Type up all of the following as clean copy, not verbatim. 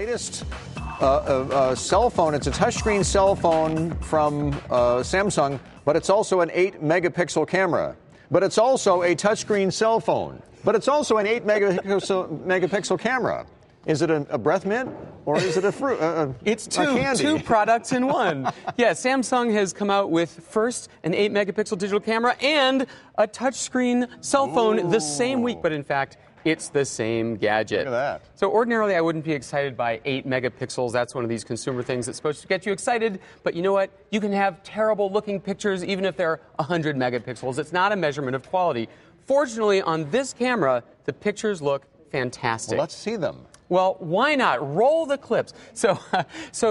latest cell phone. It's a touchscreen cell phone from Samsung, but it's also an 8-megapixel camera. But it's also a touchscreen cell phone. But it's also an 8-megapixel camera. Is it a breath mint or is it a fruit? It's candy? Two products in one. Yeah, Samsung has come out with first an 8-megapixel digital camera and a touchscreen cell phone the same week. But in fact, it's the same gadget. Look at that. So ordinarily, I wouldn't be excited by 8 megapixels. That's one of these consumer things that's supposed to get you excited. But you know what? You can have terrible-looking pictures even if they're 100 megapixels. It's not a measurement of quality. Fortunately, on this camera, the pictures look fantastic. Well, let's see them. Well, why not? Roll the clips. So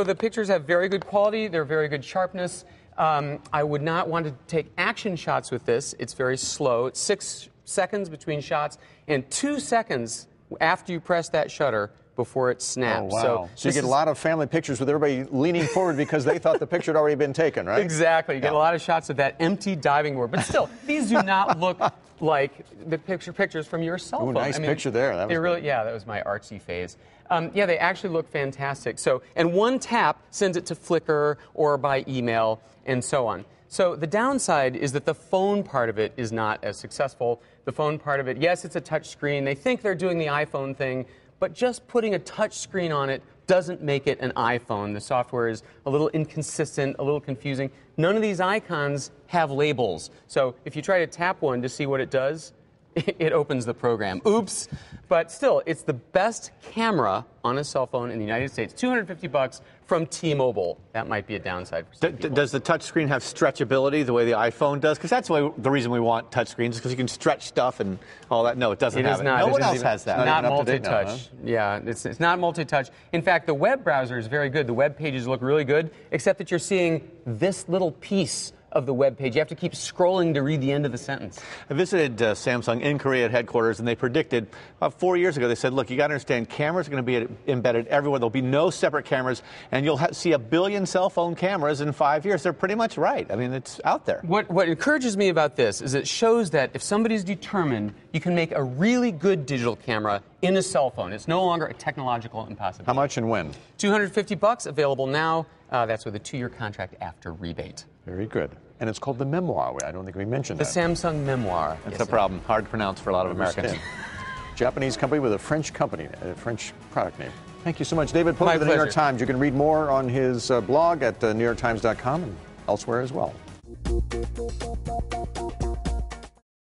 the pictures have very good quality. They're very good sharpness. I would not want to take action shots with this. It's very slow. It's 6 seconds between shots and 2 seconds after you press that shutter before it snaps. Oh, wow. So you get a lot of family pictures with everybody leaning forward because they thought the picture had already been taken, right? Exactly. You get a lot of shots of that empty diving board. But still, these do not look like the pictures from your cell phone. Nice picture there. That was really, yeah, that was my artsy phase. Yeah, they actually look fantastic. So, and one tap sends it to Flickr or by email and so on. So the downside is that the phone part of it is not as successful. The phone part of it, yes, it's a touch screen. They think they're doing the iPhone thing, but just putting a touch screen on it doesn't make it an iPhone. The software is a little inconsistent, a little confusing. None of these icons have labels. So if you try to tap one to see what it does, it opens the program. Oops. But still, it's the best camera on a cell phone in the United States. $250 from T-Mobile. That might be a downside for some people. Does the touchscreen have stretchability the way the iPhone does? Because that's the reason we want touchscreens, because you can stretch stuff and all that. No, it doesn't have it. No one else has that. Not multi-touch. Yeah, it's not multi-touch. In fact, the web browser is very good. The web pages look really good, except that you're seeing this little piece of the web page. You have to keep scrolling to read the end of the sentence. I visited Samsung in Korea at headquarters, and they predicted 4 years ago, they said, look, you got to understand, cameras are going to be embedded everywhere. There'll be no separate cameras, and you'll see 1 billion cell phone cameras in 5 years. They're pretty much right. I mean, it's out there. What encourages me about this is it shows that if somebody's determined, you can make a really good digital camera in a cell phone. It's no longer a technological impossibility. How much and when? $250, available now. That's with a 2-year contract after rebate. Very good. And it's called the Memoir. I don't think we mentioned that. The Samsung Memoir. That's a problem. Hard to pronounce for a lot of Americans. Japanese company with a French French product name. Thank you so much. David Pogue of the New York Times. You can read more on his blog at NewYorkTimes.com and elsewhere as well.